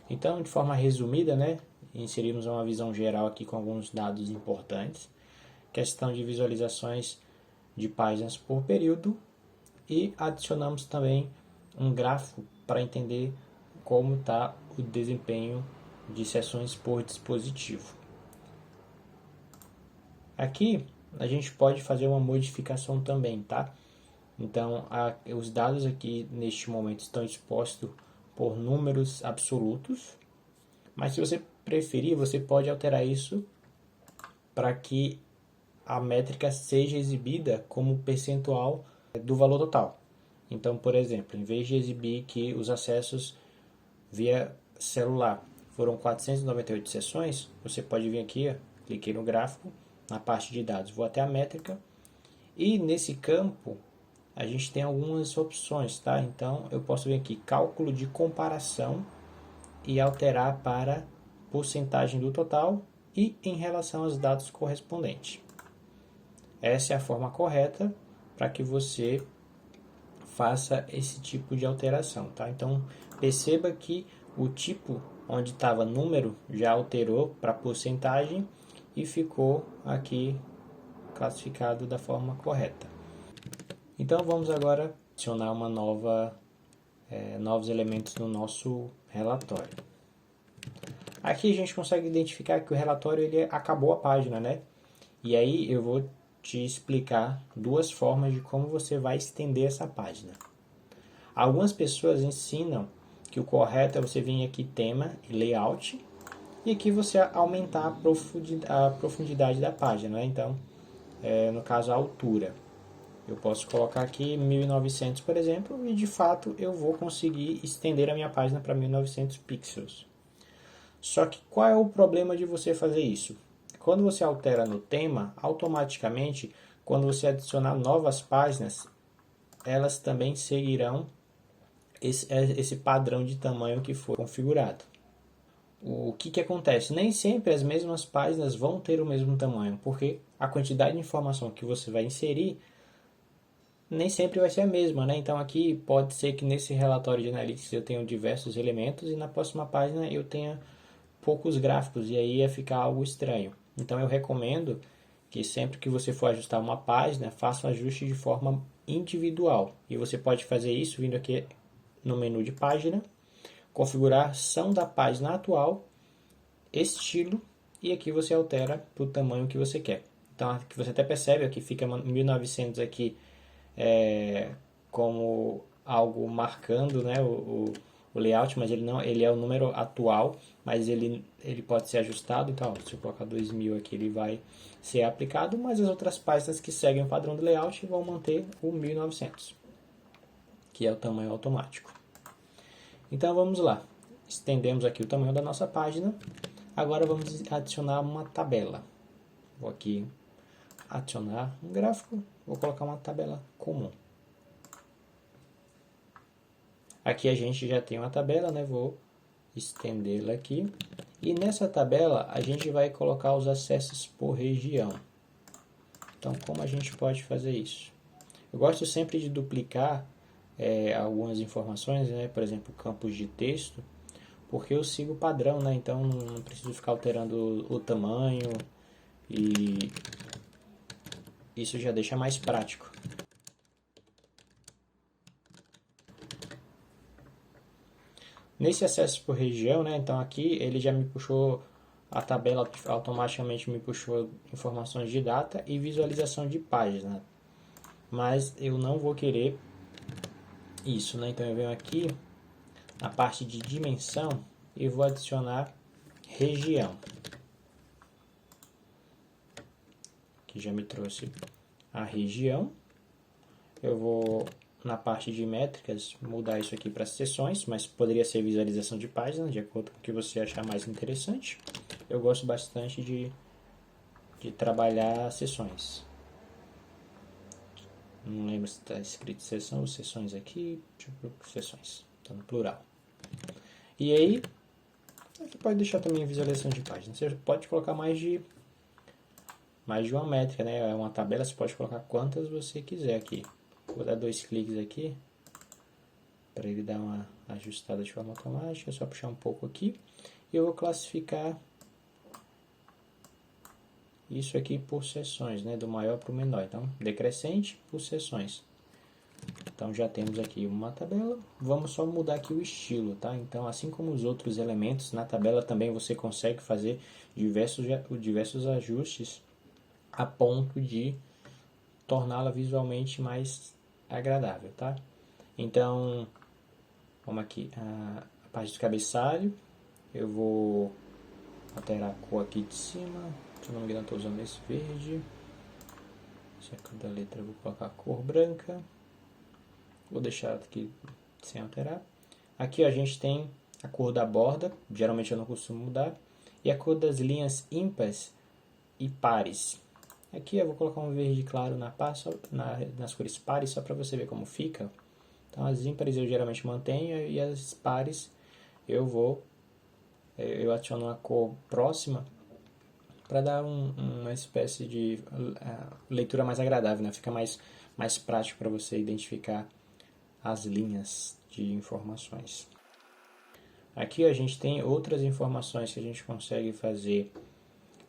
Então, de forma resumida, né, inserimos uma visão geral aqui com alguns dados importantes, questão de visualizações de páginas por período e adicionamos também um gráfico para entender como está o desempenho de sessões por dispositivo. Aqui a gente pode fazer uma modificação também, tá? Então, os dados aqui neste momento estão expostos por números absolutos, mas se você preferir, você pode alterar isso para que a métrica seja exibida como percentual do valor total. Então, por exemplo, em vez de exibir que os acessos via celular foram 498 sessões, você pode vir aqui, cliquei no gráfico, na parte de dados, vou até a métrica, e nesse campo a gente tem algumas opções, tá? Então eu posso vir aqui, cálculo de comparação, e alterar para porcentagem do total e em relação aos dados correspondentes. Essa é a forma correta para que você faça esse tipo de alteração, tá? Então perceba que o tipo onde estava número já alterou para porcentagem e ficou aqui classificado da forma correta. Então vamos agora adicionar novos elementos no nosso relatório. Aqui a gente consegue identificar que o relatório ele acabou a página, né? E aí eu vou te explicar duas formas de como você vai estender essa página. Algumas pessoas ensinam que o correto é você vir aqui tema e layout e aqui você aumentar a profundidade da página, né? Então, no caso a altura. Eu posso colocar aqui 1900, por exemplo, e de fato eu vou conseguir estender a minha página para 1900 pixels. Só que qual é o problema de você fazer isso? Quando você altera no tema, automaticamente, quando você adicionar novas páginas, elas também seguirão esse padrão de tamanho que foi configurado. O que acontece? Nem sempre as mesmas páginas vão ter o mesmo tamanho, porque a quantidade de informação que você vai inserir nem sempre vai ser a mesma, né? Então aqui pode ser que nesse relatório de Analytics eu tenha diversos elementos e na próxima página eu tenha poucos gráficos e aí ia ficar algo estranho. Então eu recomendo que sempre que você for ajustar uma página, faça o ajuste de forma individual. E você pode fazer isso vindo aqui no menu de página, configuração da página atual, estilo, e aqui você altera para o tamanho que você quer. Então aqui você até percebe, aqui fica 1900 aqui como algo marcando, né, o layout, mas ele não, ele é o número atual, mas ele pode ser ajustado. Então, se eu colocar 2000 aqui, ele vai ser aplicado, mas as outras páginas que seguem o padrão do layout vão manter o 1900, que é o tamanho automático. Então vamos lá, estendemos aqui o tamanho da nossa página. Agora vamos adicionar uma tabela. Vou aqui adicionar um gráfico, vou colocar uma tabela comum. Aqui a gente já tem uma tabela, né? Vou estendê-la aqui. E nessa tabela a gente vai colocar os acessos por região. Então, como a gente pode fazer isso? Eu gosto sempre de duplicar algumas informações, né? Por exemplo, campos de texto, porque eu sigo o padrão, né? Então não preciso ficar alterando o tamanho e isso já deixa mais prático. Nesse acesso por região, né, então aqui ele já me puxou, a tabela automaticamente me puxou informações de data e visualização de página. Mas eu não vou querer isso, né? Então eu venho aqui na parte de dimensão e vou adicionar região. Que já me trouxe a região. Eu vou na parte de métricas mudar isso aqui para seções, mas poderia ser visualização de páginas, de acordo com o que você achar mais interessante. Eu gosto bastante de trabalhar seções. Não lembro se está escrito seção ou sessões aqui. Sessões, está no plural. E aí, aqui pode deixar também a visualização de páginas. Você pode colocar mais de uma métrica, né? É uma tabela, você pode colocar quantas você quiser aqui. Vou dar 2 cliques aqui para ele dar uma ajustada de forma automática, é só puxar um pouco aqui. E eu vou classificar isso aqui por seções, né, do maior para o menor. Então, decrescente por seções. Então, já temos aqui uma tabela. Vamos só mudar aqui o estilo, tá? Então, assim como os outros elementos, na tabela também você consegue fazer diversos ajustes a ponto de torná-la visualmente mais agradável, tá? Então, vamos aqui, a parte do cabeçalho, eu vou alterar a cor aqui de cima, se não me engano estou usando esse verde, se é a cor da letra eu vou colocar a cor branca, vou deixar aqui sem alterar. Aqui a gente tem a cor da borda, geralmente eu não costumo mudar, e a cor das linhas ímpares e pares. Aqui eu vou colocar um verde claro nas cores pares, só para você ver como fica. Então as ímpares eu geralmente mantenho e as pares eu adiciono uma cor próxima para dar uma espécie de leitura mais agradável, né? Fica mais prático para você identificar as linhas de informações. Aqui a gente tem outras informações que a gente consegue fazer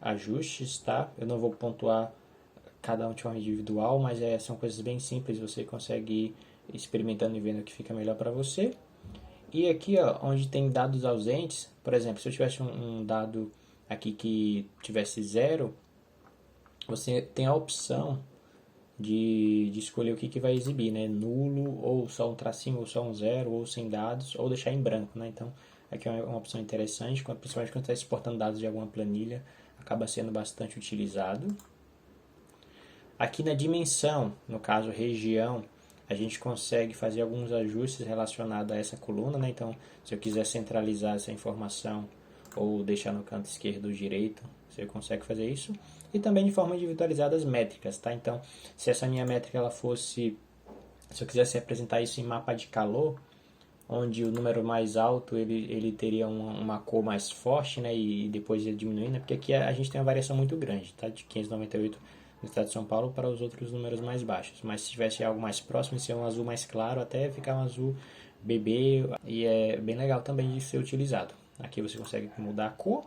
ajustes, tá? Eu não vou pontuar cada um de forma individual, mas são coisas bem simples, você consegue ir experimentando e vendo o que fica melhor para você. E aqui, ó, onde tem dados ausentes, por exemplo, se eu tivesse um dado aqui que tivesse 0, você tem a opção de escolher o que vai exibir, né? Nulo, ou só um tracinho, ou só um 0, ou sem dados, ou deixar em branco, né? Então, aqui é uma opção interessante, principalmente quando está exportando dados de alguma planilha, acaba sendo bastante utilizado. Aqui na dimensão, no caso região, a gente consegue fazer alguns ajustes relacionados a essa coluna, né? Então, se eu quiser centralizar essa informação ou deixar no canto esquerdo ou direito, você consegue fazer isso. E também de forma individualizada as métricas, tá? Então, se essa minha métrica ela fosse, se eu quisesse representar isso em mapa de calor, onde o número mais alto ele teria uma cor mais forte, né? E depois ia diminuindo, porque aqui a gente tem uma variação muito grande, tá? De 598 no estado de São Paulo para os outros números mais baixos. Mas se tivesse algo mais próximo, ia ser um azul mais claro, até ficar um azul bebê, e é bem legal também de ser utilizado. Aqui você consegue mudar a cor.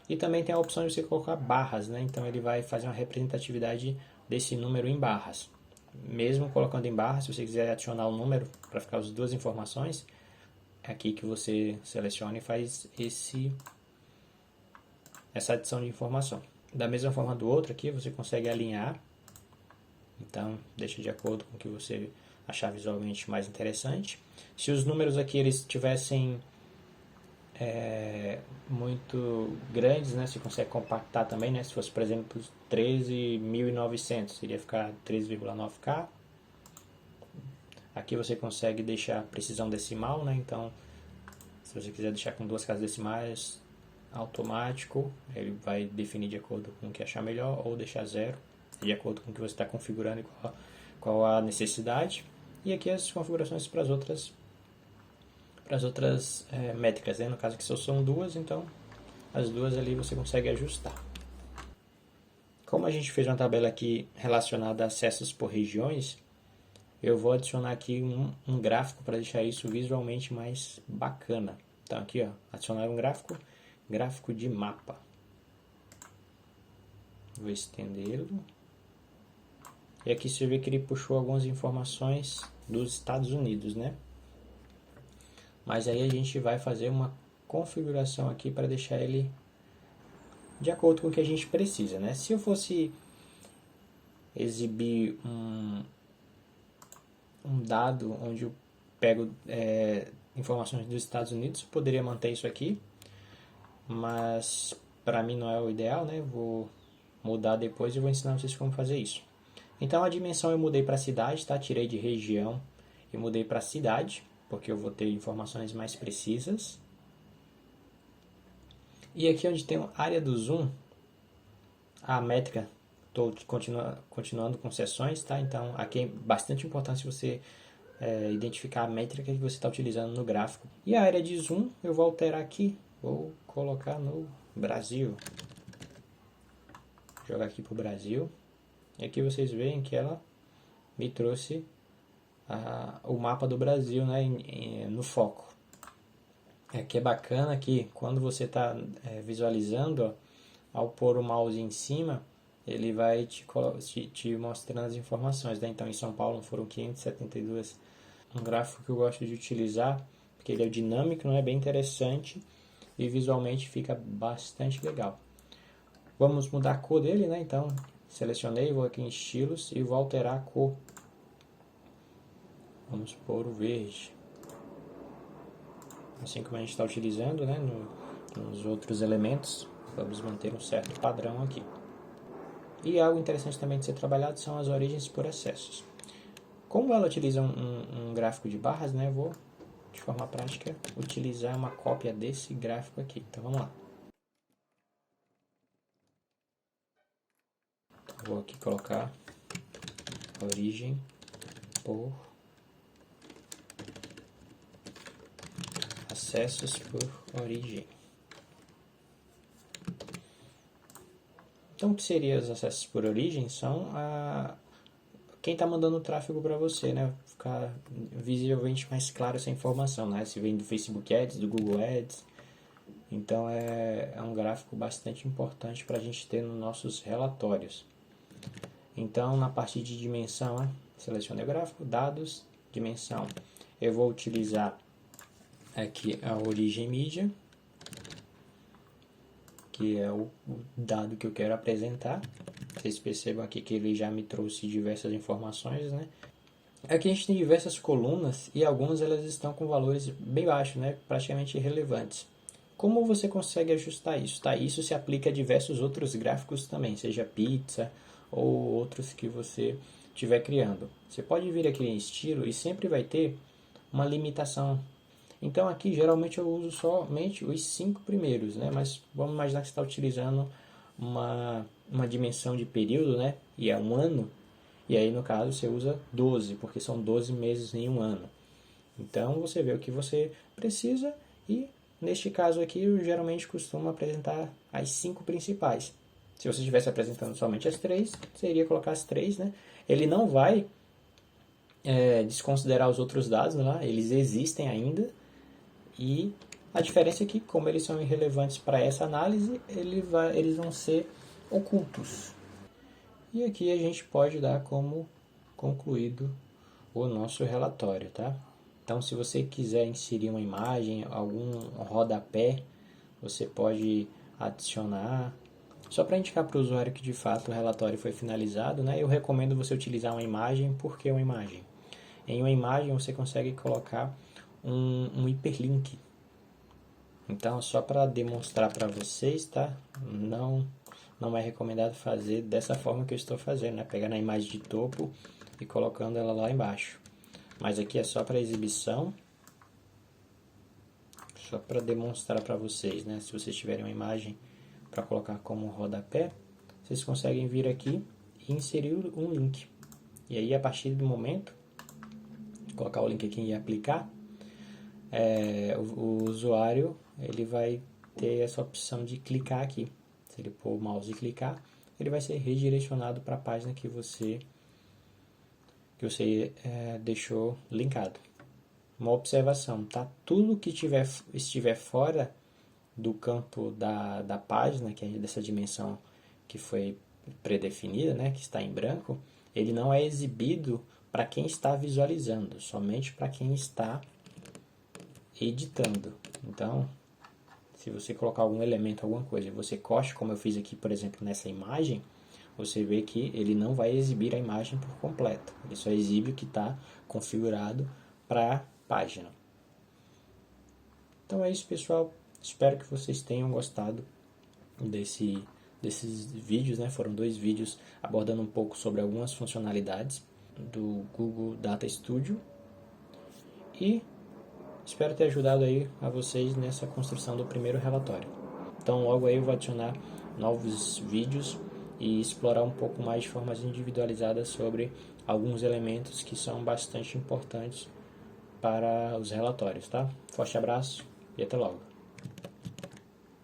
E também tem a opção de você colocar barras, né? Então ele vai fazer uma representatividade desse número em barras. Mesmo colocando em barras, se você quiser adicionar o número para ficar as duas informações, é aqui que você seleciona e faz essa adição de informação. Da mesma forma do outro aqui, você consegue alinhar. Então, deixa de acordo com o que você achar visualmente mais interessante. Se os números aqui eles tivessem muito grandes, né, você consegue compactar também, né? Se fosse, por exemplo, 13.900, iria ficar 13,9K. Aqui você consegue deixar precisão decimal, né? Então, se você quiser deixar com 2 casas decimais, automático, ele vai definir de acordo com o que achar melhor, ou deixar 0, de acordo com o que você está configurando e qual a necessidade. E aqui as configurações para as outras métricas, né? No caso aqui só são 2, então as 2 ali você consegue ajustar. Como a gente fez uma tabela aqui relacionada a acessos por regiões, eu vou adicionar aqui um gráfico para deixar isso visualmente mais bacana. Então aqui, ó, adicionar um gráfico de mapa. Vou estendê-lo. E aqui você vê que ele puxou algumas informações dos Estados Unidos, né? Mas aí a gente vai fazer uma configuração aqui para deixar ele de acordo com o que a gente precisa, né? Se eu fosse exibir um dado onde eu pego informações dos Estados Unidos, eu poderia manter isso aqui, mas para mim não é o ideal, né? Eu vou mudar depois e vou ensinar vocês como fazer isso. Então a dimensão eu mudei para cidade, tá? Tirei de região e mudei para cidade, porque eu vou ter informações mais precisas. E aqui onde tem a área do zoom, a métrica, estou continuando com seções, tá? Então aqui é bastante importante você identificar a métrica que você está utilizando no gráfico. E a área de zoom eu vou alterar aqui, vou colocar no Brasil. Jogar aqui para o Brasil. E aqui vocês veem que ela me trouxe o mapa do Brasil, né, no foco. Aqui é bacana que quando você está visualizando, ó, ao pôr o mouse em cima, ele vai te mostrando as informações, né? Então, em São Paulo foram 572. Um gráfico que eu gosto de utilizar, porque ele é dinâmico, não é bem interessante e visualmente fica bastante legal. Vamos mudar a cor dele, né? Então, selecionei, vou aqui em estilos e vou alterar a cor. Vamos pôr o verde. Assim como a gente está utilizando, né, nos outros elementos, vamos manter um certo padrão aqui. E algo interessante também de ser trabalhado são as origens por acessos. Como ela utiliza um gráfico de barras, né, eu vou, de forma prática, utilizar uma cópia desse gráfico aqui. Então vamos lá. Vou aqui colocar origem por acessos por origem. Então, o que seriam os acessos por origem? São quem está mandando o tráfego para você, né? Ficar visivelmente mais claro essa informação, né? Se vem do Facebook Ads, do Google Ads. Então, é um gráfico bastante importante para a gente ter nos nossos relatórios. Então, na parte de dimensão, selecione o gráfico, dados, dimensão. Eu vou utilizar aqui a origem mídia, que é o dado que eu quero apresentar. Vocês percebam aqui que ele já me trouxe diversas informações, né? Aqui a gente tem diversas colunas e algumas elas estão com valores bem baixos, né? Praticamente irrelevantes. Como você consegue ajustar isso? Tá? Isso se aplica a diversos outros gráficos também, seja pizza ou outros que você estiver criando. Você pode vir aqui em estilo e sempre vai ter uma limitação. Então aqui geralmente eu uso somente os 5 primeiros, né? Mas vamos imaginar que você está utilizando uma dimensão de período, né? E é um ano. E aí no caso você usa 12, porque são 12 meses em um ano. Então você vê o que você precisa e neste caso aqui eu geralmente costumo apresentar as 5 principais. Se você estivesse apresentando somente as 3, seria colocar as 3, né? Ele não vai desconsiderar os outros dados lá, eles existem ainda. E a diferença é que, como eles são irrelevantes para essa análise, eles vão ser ocultos. E aqui a gente pode dar como concluído o nosso relatório, tá? Então, se você quiser inserir uma imagem, algum rodapé, você pode adicionar. Só para indicar para o usuário que de fato o relatório foi finalizado, né? Eu recomendo você utilizar uma imagem. Por que uma imagem? Em uma imagem você consegue colocar um hiperlink. Então, só para demonstrar para vocês, tá? Não é recomendado fazer dessa forma que eu estou fazendo, né? Pegar na imagem de topo e colocando ela lá embaixo. Mas aqui é só para exibição, só para demonstrar para vocês, né? Se vocês tiverem uma imagem para colocar como rodapé, vocês conseguem vir aqui e inserir um link. E aí, a partir do momento, colocar o link aqui e aplicar, o usuário ele vai ter essa opção de clicar aqui. Se ele pôr o mouse e clicar, ele vai ser redirecionado para a página que você deixou linkado. Uma observação, tá? Tudo que estiver fora do campo da página, que é dessa dimensão que foi predefinida, né, que está em branco, ele não é exibido para quem está visualizando, somente para quem está editando. Então, se você colocar algum elemento, alguma coisa, e você corte, como eu fiz aqui, por exemplo, nessa imagem, você vê que ele não vai exibir a imagem por completo. Ele só exibe o que está configurado para a página. Então é isso, pessoal. Espero que vocês tenham gostado desses vídeos, né? Foram 2 vídeos abordando um pouco sobre algumas funcionalidades do Google Data Studio. E espero ter ajudado aí a vocês nessa construção do primeiro relatório. Então logo aí eu vou adicionar novos vídeos e explorar um pouco mais de formas individualizadas sobre alguns elementos que são bastante importantes para os relatórios, tá? Forte abraço e até logo.